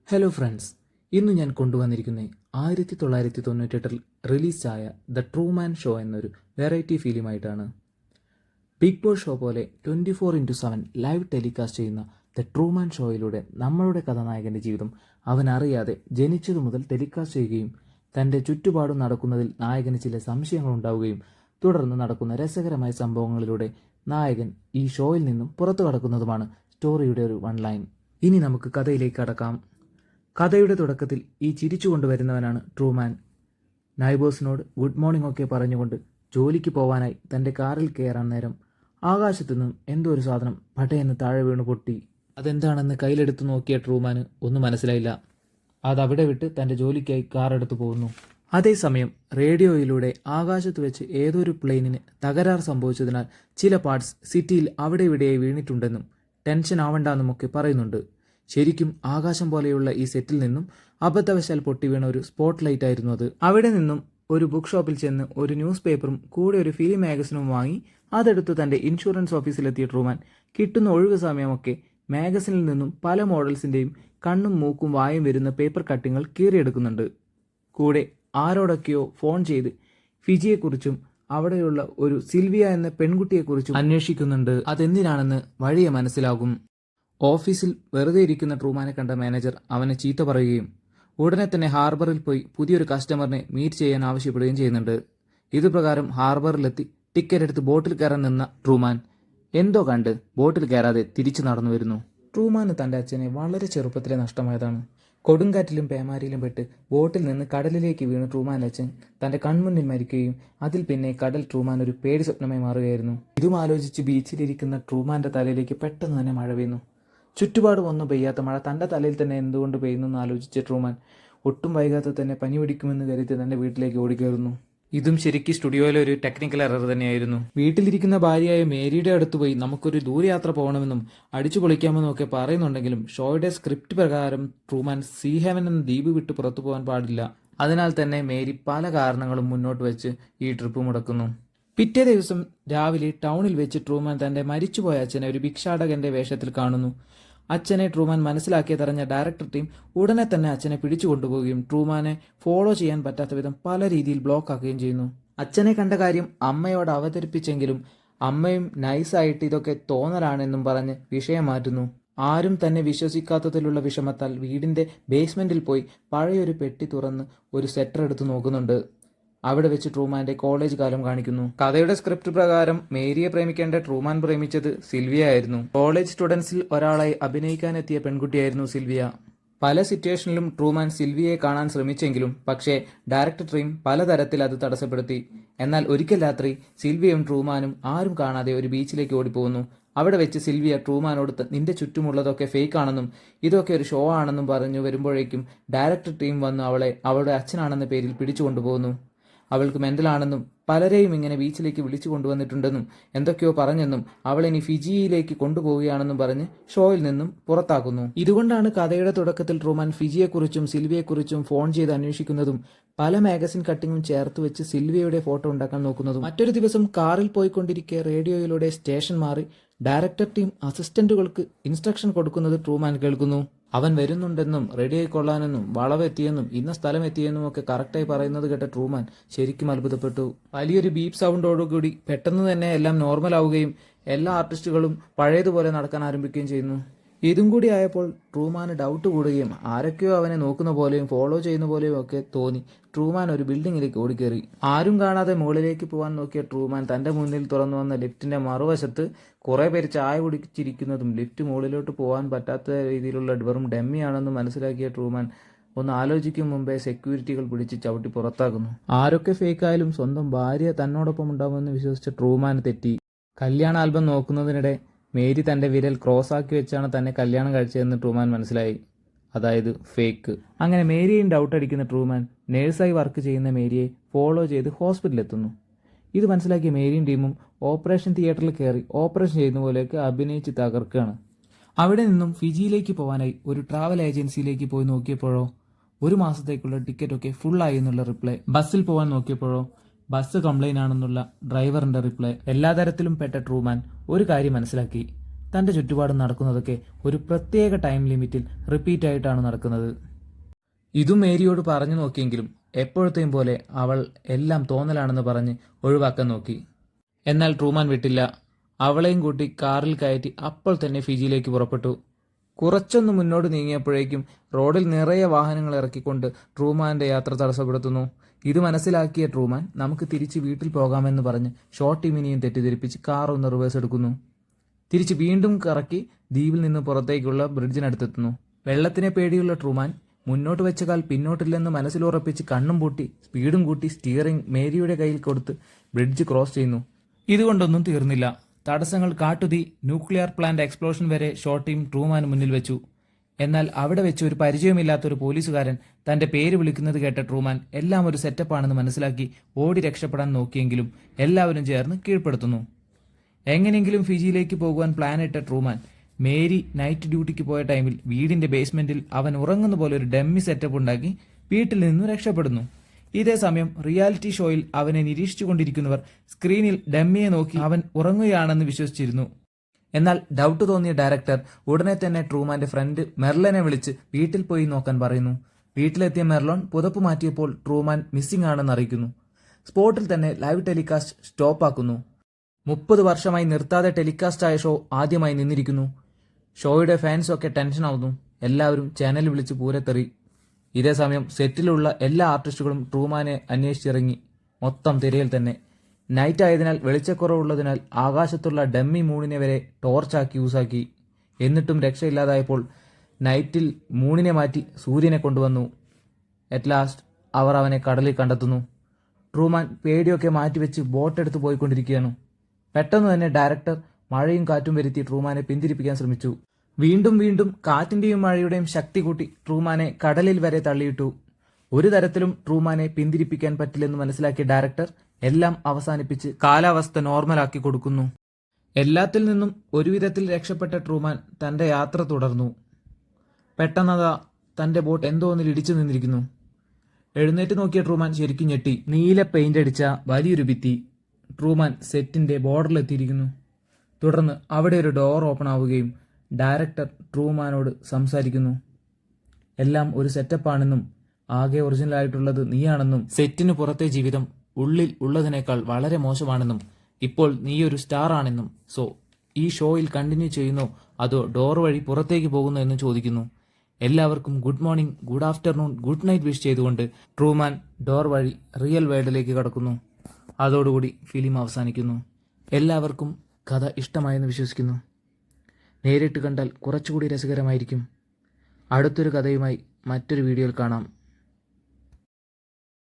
Hello friends, ഇന്ന് ഞാൻ കൊണ്ടുവന്നിരിക്കുന്നത് 1998 റിലീസായ ദ ട്രൂമാൻ ഷോ എന്നൊരു വെറൈറ്റി ഫിലിമായിട്ടാണ്. ബിഗ് ബോസ് ഷോ പോലെ 24x7 ലൈവ് ടെലികാസ്റ്റ് ചെയ്യുന്ന ദ ട്രൂമാൻ ഷോയിലൂടെ നമ്മളുടെ കഥാനായകൻ്റെ ജീവിതം അവൻ അറിയാതെ ജനിച്ചതു മുതൽ ടെലികാസ്റ്റ് ചെയ്യുകയും തൻ്റെ ചുറ്റുപാടും നടക്കുന്നതിൽ നായകന് ചില സംശയങ്ങൾ ഉണ്ടാവുകയും തുടർന്ന് നടക്കുന്ന രസകരമായ സംഭവങ്ങളിലൂടെ നായകൻ ഈ ഷോയിൽ നിന്നും പുറത്തു കടക്കുന്നതുമാണ് സ്റ്റോറിയുടെ ഒരു വൺ ലൈൻ. ഇനി നമുക്ക് കഥയിലേക്ക് കടക്കാം. കഥയുടെ തുടക്കത്തിൽ ഈ ചിരിച്ചു കൊണ്ടുവരുന്നവനാണ് ട്രൂമാൻ. നൈബേഴ്സിനോട് ഗുഡ് മോർണിംഗ് ഒക്കെ പറഞ്ഞുകൊണ്ട് ജോലിക്ക് പോവാനായി തൻ്റെ കാറിൽ കയറാൻ നേരം ആകാശത്തു നിന്നും എന്തോ ഒരു സാധനം പടയെന്ന് താഴെ വീണു പൊട്ടി. അതെന്താണെന്ന് കയ്യിലെടുത്ത് നോക്കിയ ട്രൂമാന് ഒന്നും മനസ്സിലായില്ല. അതവിടെ വിട്ട് തൻ്റെ ജോലിക്കായി കാർ എടുത്തു പോകുന്നു. അതേസമയം റേഡിയോയിലൂടെ ആകാശത്ത് വെച്ച് ഏതൊരു പ്ലെയിനിന് തകരാർ സംഭവിച്ചതിനാൽ ചില പാർട്സ് സിറ്റിയിൽ അവിടെ ഇവിടെയായി വീണിട്ടുണ്ടെന്നും ടെൻഷൻ ആവണ്ടെന്നുമൊക്കെ പറയുന്നുണ്ട്. ശരിക്കും ആകാശം പോലെയുള്ള ഈ സെറ്റിൽ നിന്നും അബദ്ധവശാൽ പൊട്ടി വീണ ഒരു സ്പോട്ട് ലൈറ്റ് ആയിരുന്നു അത്. അവിടെ നിന്നും ഒരു ബുക്ക് ഷോപ്പിൽ ചെന്ന് ഒരു ന്യൂസ് പേപ്പറും കൂടെ ഒരു ഫിലിം മാഗസിനും വാങ്ങി അതെടുത്ത് തൻ്റെ ഇൻഷുറൻസ് ഓഫീസിലെത്തിയ ട്രൂമാൻ കിട്ടുന്ന ഒഴിവ് സമയമൊക്കെ മാഗസിനിൽ നിന്നും പല മോഡൽസിൻ്റെയും കണ്ണും മൂക്കും വായും വരുന്ന പേപ്പർ കട്ടിങ്ങൾ കീറിയെടുക്കുന്നുണ്ട്. കൂടെ ആരോടൊക്കെയോ ഫോൺ ചെയ്ത് ഫിജിയെക്കുറിച്ചും അവിടെയുള്ള ഒരു സിൽവിയ എന്ന പെൺകുട്ടിയെക്കുറിച്ചും അന്വേഷിക്കുന്നുണ്ട്. അതെന്തിനാണെന്ന് വഴിയെ മനസ്സിലാകും. ഓഫീസിൽ വെറുതെ ഇരിക്കുന്ന ട്രൂമാനെ കണ്ട മാനേജർ അവനെ ചീത്ത പറയുകയും ഉടനെ തന്നെ ഹാർബറിൽ പോയി പുതിയൊരു കസ്റ്റമറിനെ മീറ്റ് ചെയ്യാൻ ആവശ്യപ്പെടുകയും ചെയ്യുന്നുണ്ട്. ഇതുപ്രകാരം ഹാർബറിലെത്തി ടിക്കറ്റ് എടുത്ത് ബോട്ടിൽ കയറാൻ നിന്ന ട്രൂമാൻ എന്തോ കണ്ട് ബോട്ടിൽ കയറാതെ തിരിച്ചു നടന്നു വരുന്നു. ട്രൂമാന് തൻ്റെ അച്ഛനെ വളരെ ചെറുപ്പത്തിലെ നഷ്ടമായതാണ്. കൊടുങ്കാറ്റിലും പേമാരിയിലും പെട്ട് ബോട്ടിൽ നിന്ന് കടലിലേക്ക് വീണ് ട്രൂമാൻ്റെ അച്ഛൻ തൻ്റെ കൺമുന്നിൽ മരിക്കുകയും അതിൽ പിന്നെ കടൽ ട്രൂമാൻ ഒരു പേടി സ്വപ്നമായി മാറുകയായിരുന്നു. ഇതും ആലോചിച്ച് ബീച്ചിലിരിക്കുന്ന ട്രൂമാൻ്റെ തലയിലേക്ക് പെട്ടെന്ന് തന്നെ മഴ വീണു. ചുറ്റുപാടും ഒന്നും പെയ്യാത്ത മഴ തൻ്റെ തലയിൽ തന്നെ എന്തുകൊണ്ട് പെയ്യുന്നെന്ന് ആലോചിച്ച ട്രൂമാൻ ഒട്ടും വൈകാതെ തന്നെ പനി പിടിക്കുമെന്ന് കരുതി തൻ്റെ വീട്ടിലേക്ക് ഓടിക്കയറുന്നു. ഇതും ശരിക്കും സ്റ്റുഡിയോയിലെ ഒരു ടെക്നിക്കൽ എറർ തന്നെയായിരുന്നു. വീട്ടിലിരിക്കുന്ന ഭാര്യയായ മേരിയുടെ അടുത്ത് പോയി നമുക്കൊരു ദൂരയാത്ര പോകണമെന്നും അടിച്ചു പൊളിക്കാമെന്നും ഒക്കെ പറയുന്നുണ്ടെങ്കിലും ഷോയുടെ സ്ക്രിപ്റ്റ് പ്രകാരം ട്രൂമാൻ സീ ഹെവൻ എന്ന ദ്വീപ് വിട്ട് പുറത്തു പോകാൻ പാടില്ല. അതിനാൽ തന്നെ മേരി പല കാരണങ്ങളും മുന്നോട്ട് വെച്ച് ഈ ട്രിപ്പ് മുടക്കുന്നു. പിറ്റേ ദിവസം രാവിലെ ടൗണിൽ വെച്ച് ട്രൂമാൻ തൻ്റെ മരിച്ചുപോയ അച്ഛനെ ഒരു ഭിക്ഷാടകന്റെ വേഷത്തിൽ കാണുന്നു. അച്ഛനെ ട്രൂമാൻ മനസ്സിലാക്കിയതറിഞ്ഞ ഡയറക്ടർ ടീം ഉടനെ തന്നെ അച്ഛനെ പിടിച്ചു കൊണ്ടുപോവുകയും ട്രൂമാനെ ഫോളോ ചെയ്യാൻ പറ്റാത്ത വിധം പല രീതിയിൽ ബ്ലോക്ക് ആക്കുകയും ചെയ്യുന്നു. അച്ഛനെ കണ്ട കാര്യം അമ്മയോട് അവതരിപ്പിച്ചെങ്കിലും അമ്മയും നൈസായിട്ട് ഇതൊക്കെ തോന്നലാണെന്നും പറഞ്ഞ് വിഷയം മാറ്റുന്നു. ആരും തന്നെ വിശ്വസിക്കാത്തതിലുള്ള വിഷമത്താൽ വീടിന്റെ ബേസ്മെന്റിൽ പോയി പഴയൊരു പെട്ടി തുറന്ന് ഒരു സെറ്റർ എടുത്ത് നോക്കുന്നുണ്ട്. അവിടെ വെച്ച് ട്രൂമാന്റെ കോളേജ് കാലം കാണിക്കുന്നു. കഥയുടെ സ്ക്രിപ്റ്റ് പ്രകാരം മേരിയെ പ്രേമിക്കേണ്ട ട്രൂമാൻ പ്രേമിച്ചത് സിൽവിയ ആയിരുന്നു. കോളേജ് സ്റ്റുഡൻസിൽ ഒരാളായി അഭിനയിക്കാനെത്തിയ പെൺകുട്ടിയായിരുന്നു സിൽവിയ. പല സിറ്റുവേഷനിലും ട്രൂമാൻ സിൽവിയയെ കാണാൻ ശ്രമിച്ചെങ്കിലും പക്ഷേ ഡയറക്ടർ ടീം പലതരത്തിൽ അത് തടസ്സപ്പെടുത്തി. എന്നാൽ ഒരിക്കൽ രാത്രി സിൽവിയയും ട്രൂമാനും ആരും കാണാതെ ഒരു ബീച്ചിലേക്ക് ഓടിപ്പോകുന്നു. അവിടെ വെച്ച് സിൽവിയ ട്രൂമാനോട് നിന്റെ ചുറ്റുമുള്ളതൊക്കെ ഫേക്ക് ആണെന്നും ഇതൊക്കെ ഒരു ഷോ ആണെന്നും പറഞ്ഞു വരുമ്പോഴേക്കും ഡയറക്ടർ ടീം വന്ന് അവളെ അവളുടെ അച്ഛനാണെന്ന പേരിൽ പിടിച്ചു കൊണ്ടുപോകുന്നു. അവൾക്ക് മെന്റലാണെന്നും പലരെയും ഇങ്ങനെ ബീച്ചിലേക്ക് വിളിച്ചു കൊണ്ടുവന്നിട്ടുണ്ടെന്നും എന്തൊക്കെയോ പറഞ്ഞെന്നും അവൾ ഇനി ഫിജിയിലേക്ക് കൊണ്ടുപോവുകയാണെന്നും പറഞ്ഞ് ഷോയിൽ നിന്നും പുറത്താക്കുന്നു. ഇതുകൊണ്ടാണ് കഥയുടെ തുടക്കത്തിൽ ട്രൂമാൻ ഫിജിയെക്കുറിച്ചും സിൽവിയെക്കുറിച്ചും ഫോൺ ചെയ്ത് അന്വേഷിക്കുന്നതും പല മാഗസിൻ കട്ടിങ്ങും ചേർത്ത് വെച്ച് സിൽവിയയുടെ ഫോട്ടോ ഉണ്ടാക്കാൻ നോക്കുന്നതും. മറ്റൊരു ദിവസം കാറിൽ പോയിക്കൊണ്ടിരിക്കെ റേഡിയോയിലൂടെ സ്റ്റേഷൻ മാറി ഡയറക്ടർ ടീം അസിസ്റ്റന്റുകൾക്ക് ഇൻസ്ട്രക്ഷൻ കൊടുക്കുന്നത് ട്രൂമാൻ കേൾക്കുന്നു. അവൻ വരുന്നുണ്ടെന്നും റെഡിയായിക്കൊള്ളാനെന്നും വളവെത്തിയെന്നും ഇന്ന സ്ഥലം എത്തിയെന്നും ഒക്കെ കറക്റ്റായി പറയുന്നത് കേട്ട ട്രൂമാൻ ശരിക്കും അത്ഭുതപ്പെട്ടു. വലിയൊരു ബീപ്പ് സൗണ്ടോടുകൂടി പെട്ടെന്ന് തന്നെ എല്ലാം നോർമൽ ആവുകയും എല്ലാ ആർട്ടിസ്റ്റുകളും പഴയതുപോലെ നടക്കാൻ ആരംഭിക്കുകയും ചെയ്യുന്നു. ഇതും കൂടി ആയപ്പോൾ ട്രൂമാന് ഡൗട്ട് കൂടുകയും ആരൊക്കെയോ അവനെ നോക്കുന്ന പോലെയും ഫോളോ ചെയ്യുന്ന പോലെയും ഒക്കെ തോന്നി ട്രൂമാൻ ഒരു ബിൽഡിങ്ങിലേക്ക് ഓടിക്കേറി. ആരും കാണാതെ മുകളിലേക്ക് പോകാൻ നോക്കിയ ട്രൂമാൻ തൻ്റെ മുന്നിൽ തുറന്നു വന്ന ലിഫ്റ്റിന്റെ മറുവശത്ത് കുറേ പേര് ചായ കുടിച്ചിരിക്കുന്നതും ലിഫ്റ്റ് മുകളിലോട്ട് പോകാൻ പറ്റാത്ത രീതിയിലുള്ള വെറും ഡെമ്മിയാണെന്ന് മനസ്സിലാക്കിയ ട്രൂമാൻ ഒന്ന് ആലോചിക്കും മുമ്പേ സെക്യൂരിറ്റികൾ പിടിച്ച് ചവിട്ടി പുറത്താക്കുന്നു. ആരൊക്കെ ഫേക്കായാലും സ്വന്തം ഭാര്യ തന്നോടൊപ്പം ഉണ്ടാവുമെന്ന് വിശ്വസിച്ച ട്രൂമാൻ തെറ്റി. കല്യാണ ആൽബം നോക്കുന്നതിനിടെ മേരി തൻ്റെ വിരൽ ക്രോസാക്കി വെച്ചാണ് തന്നെ കല്യാണം കഴിച്ചതെന്ന് ട്രൂമാൻ മനസ്സിലായി. അതായത് ഫേക്ക്. അങ്ങനെ മേരിയും ഡൗട്ട് അടിക്കുന്ന ട്രൂമാൻ നേഴ്സായി വർക്ക് ചെയ്യുന്ന മേരിയെ ഫോളോ ചെയ്ത് ഹോസ്പിറ്റലിലെത്തുന്നു. ഇത് മനസ്സിലാക്കിയ മേരിയും ടീമും ഓപ്പറേഷൻ തിയേറ്ററിൽ കയറി ഓപ്പറേഷൻ ചെയ്യുന്ന പോലെയൊക്കെ അഭിനയിച്ച് തകർക്കുകയാണ്. അവിടെ നിന്നും ഫിജിയിലേക്ക് പോകാനായി ഒരു ട്രാവൽ ഏജൻസിയിലേക്ക് പോയി നോക്കിയപ്പോഴോ ഒരു മാസത്തേക്കുള്ള ടിക്കറ്റൊക്കെ ഫുള്ളായി എന്നുള്ള റിപ്ലൈ. ബസ്സിൽ പോകാൻ നോക്കിയപ്പോഴോ ബസ് കംപ്ലൈൻ്റ് ആണെന്നുള്ള ഡ്രൈവറിന്റെ റിപ്ലൈ. എല്ലാ തരത്തിലും പെട്ട ട്രൂമാൻ ഒരു കാര്യം മനസ്സിലാക്കി. തൻ്റെ ചുറ്റുപാടും നടക്കുന്നതൊക്കെ ഒരു പ്രത്യേക ടൈം ലിമിറ്റിൽ റിപ്പീറ്റ് ആയിട്ടാണ് നടക്കുന്നത്. ഇതും മേരിയോട് പറഞ്ഞു നോക്കിയെങ്കിലും എപ്പോഴത്തെയും പോലെ അവൾ എല്ലാം തോന്നലാണെന്ന് പറഞ്ഞ് ഒഴിവാക്കാൻ നോക്കി. എന്നാൽ ട്രൂമാൻ വിട്ടില്ല. അവളെയും കൂട്ടി കാറിൽ കയറ്റി അപ്പോൾ തന്നെ ഫിജിയിലേക്ക് പുറപ്പെട്ടു. കുറച്ചൊന്ന് മുന്നോട്ട് നീങ്ങിയപ്പോഴേക്കും റോഡിൽ നിറയെ വാഹനങ്ങൾ ഇറക്കിക്കൊണ്ട് ട്രൂമാന്റെ യാത്ര തടസ്സപ്പെടുത്തുന്നു. ഇത് മനസ്സിലാക്കിയ ട്രൂമാൻ നമുക്ക് തിരിച്ച് വീട്ടിൽ പോകാമെന്ന് പറഞ്ഞ് ഷോർട്ട് ടീമിനെയും തെറ്റിദ്ധരിപ്പിച്ച് കാർ ഒന്ന് റിവേഴ്സ് എടുക്കുന്നു. തിരിച്ച് വീണ്ടും കറക്കി ദ്വീപിൽ നിന്ന് പുറത്തേക്കുള്ള ബ്രിഡ്ജിനടുത്തെത്തുന്നു. വെള്ളത്തിനെ പേടിയുള്ള ട്രൂമാൻ മുന്നോട്ട് വെച്ച കാൽ പിന്നോട്ടില്ലെന്ന് മനസ്സിലുറപ്പിച്ച് കണ്ണും പൂട്ടി സ്പീഡും കൂട്ടി സ്റ്റിയറിംഗ് മേരിയുടെ കയ്യിൽ കൊടുത്ത് ബ്രിഡ്ജ് ക്രോസ് ചെയ്യുന്നു. ഇതുകൊണ്ടൊന്നും തീർന്നില്ല. തടസ്സങ്ങൾ കാട്ടുതീ, ന്യൂക്ലിയർ പ്ലാന്റ് എക്സ്പ്ലോഷൻ വരെ ഷോർട്ട് ടീം ട്രൂമാന് മുന്നിൽ വെച്ചു. എന്നാൽ അവിടെ വെച്ച് ഒരു പരിചയമില്ലാത്തൊരു പോലീസുകാരൻ തന്റെ പേര് വിളിക്കുന്നത് കേട്ട ട്രൂമാൻ എല്ലാം ഒരു സെറ്റപ്പാണെന്ന് മനസ്സിലാക്കി ഓടി രക്ഷപ്പെടാൻ നോക്കിയെങ്കിലും എല്ലാവരും ചേർന്ന് കീഴ്പ്പെടുത്തുന്നു. എങ്ങനെയെങ്കിലും ഫിജിയിലേക്ക് പോകുവാൻ പ്ലാനിട്ട ട്രൂമാൻ മേരി നൈറ്റ് ഡ്യൂട്ടിക്ക് പോയ ടൈമിൽ വീടിന്റെ ബേസ്മെന്റിൽ അവൻ ഉറങ്ങുന്ന പോലെ ഒരു ഡമ്മി സെറ്റപ്പ് ഉണ്ടാക്കി വീട്ടിൽ നിന്നും രക്ഷപ്പെടുന്നു. ഇതേ സമയം റിയാലിറ്റി ഷോയിൽ അവനെ നിരീക്ഷിച്ചുകൊണ്ടിരിക്കുന്നവർ സ്ക്രീനിൽ ഡമ്മിയെ നോക്കി അവൻ ഉറങ്ങുകയാണെന്ന് വിശ്വസിച്ചിരുന്നു. എന്നാൽ ഡൗട്ട് തോന്നിയ ഡയറക്ടർ ഉടനെ തന്നെ ട്രൂമാന്റെ ഫ്രണ്ട് മെർലനെ വിളിച്ച് വീട്ടിൽ പോയി നോക്കാൻ പറയുന്നു. വീട്ടിലെത്തിയ മെർലോൺ പുതപ്പ് മാറ്റിയപ്പോൾ ട്രൂമാൻ മിസ്സിംഗ് ആണെന്ന് അറിയിക്കുന്നു. സ്പോട്ടിൽ തന്നെ ലൈവ് ടെലികാസ്റ്റ് സ്റ്റോപ്പാക്കുന്നു. 30 വർഷമായി നിർത്താതെ ടെലികാസ്റ്റ് ആയ ഷോ ആദ്യമായി നിന്നിരിക്കുന്നു. ഷോയുടെ ഫാൻസൊക്കെ ടെൻഷനാവുന്നു. എല്ലാവരും ചാനൽ വിളിച്ച് പൂരത്തെറി. ഇതേ സമയം സെറ്റിലുള്ള എല്ലാ ആർട്ടിസ്റ്റുകളും ട്രൂമാനെ അന്വേഷിച്ചിറങ്ങി. മൊത്തം തിരയിൽ തന്നെ. നൈറ്റ് ആയതിനാൽ വെളിച്ചക്കുറവുള്ളതിനാൽ ആകാശത്തുള്ള ഡമ്മി മൂണിനെ വരെ ടോർച്ചാക്കി യൂസാക്കി. എന്നിട്ടും രക്ഷയില്ലാതായപ്പോൾ നൈറ്റിൽ മൂണിനെ മാറ്റി സൂര്യനെ കൊണ്ടുവന്നു. അറ്റ് ലാസ്റ്റ് അവർ അവനെ കടലിൽ കണ്ടെത്തുന്നു. ട്രൂമാൻ പേടിയൊക്കെ മാറ്റിവെച്ച് ബോട്ടെടുത്ത് പോയിക്കൊണ്ടിരിക്കുകയാണ്. പെട്ടെന്ന് തന്നെ ഡയറക്ടർ മഴയും കാറ്റും വരുത്തി ട്രൂമാനെ പിന്തിരിപ്പിക്കാൻ ശ്രമിച്ചു. വീണ്ടും വീണ്ടും കാറ്റിന്റെയും മഴയുടെയും ശക്തി കൂട്ടി ട്രൂമാനെ കടലിൽ വരെ തള്ളിയിട്ടു. ഒരു തരത്തിലും ട്രൂമാനെ പിന്തിരിപ്പിക്കാൻ പറ്റില്ലെന്ന് മനസ്സിലാക്കിയ ഡയറക്ടർ എല്ലാം അവസാനിപ്പിച്ച് കാലാവസ്ഥ നോർമലാക്കി കൊടുക്കുന്നു. എല്ലാത്തിൽ നിന്നും ഒരുവിധത്തിൽ രക്ഷപ്പെട്ട ട്രൂമാൻ തന്റെ യാത്ര തുടർന്നു. പെട്ടെന്നതാ തന്റെ ബോട്ട് എന്തോ ഒന്നിൽ ഇടിച്ചു നിന്നിരിക്കുന്നു. എഴുന്നേറ്റ് നോക്കിയ ട്രൂമാൻ ശരിക്കും ഞെട്ടി. നീല പെയിന്റ് അടിച്ച വലിയൊരു ഭിത്തി. ട്രൂമാൻ സെറ്റിന്റെ ബോർഡറിലെത്തിയിരിക്കുന്നു. തുടർന്ന് അവിടെ ഒരു ഡോർ ഓപ്പൺ ആവുകയും ഡയറക്ടർ ട്രൂമാനോട് സംസാരിക്കുന്നു. എല്ലാം ഒരു സെറ്റപ്പാണെന്നും ആകെ ഒറിജിനലായിട്ടുള്ളത് നീയാണെന്നും സെറ്റിന് പുറത്തെ ജീവിതം ഉള്ളിൽ ഉള്ളതിനേക്കാൾ വളരെ മോശമാണെന്നും ഇപ്പോൾ നീയൊരു സ്റ്റാർ ആണെന്നും സോ ഈ ഷോയിൽ കണ്ടിന്യൂ ചെയ്യുന്നോ അതോ ഡോർ വഴി പുറത്തേക്ക് പോകുന്നോ എന്ന് ചോദിക്കുന്നു. എല്ലാവർക്കും good morning, good afternoon, good night wish ചെയ്തുകൊണ്ട് ട്രൂമാൻ ഡോർ വഴി റിയൽ വേൾഡിലേക്ക് കടക്കുന്നു. അതോടുകൂടി ഫിലിം അവസാനിക്കുന്നു. എല്ലാവർക്കും കഥ ഇഷ്ടമായെന്ന് വിശ്വസിക്കുന്നു. നേരിട്ട് കണ്ടാൽ കുറച്ചുകൂടി രസകരമായിരിക്കും. അടുത്തൊരു കഥയുമായി മറ്റൊരു വീഡിയോയിൽ കാണാം.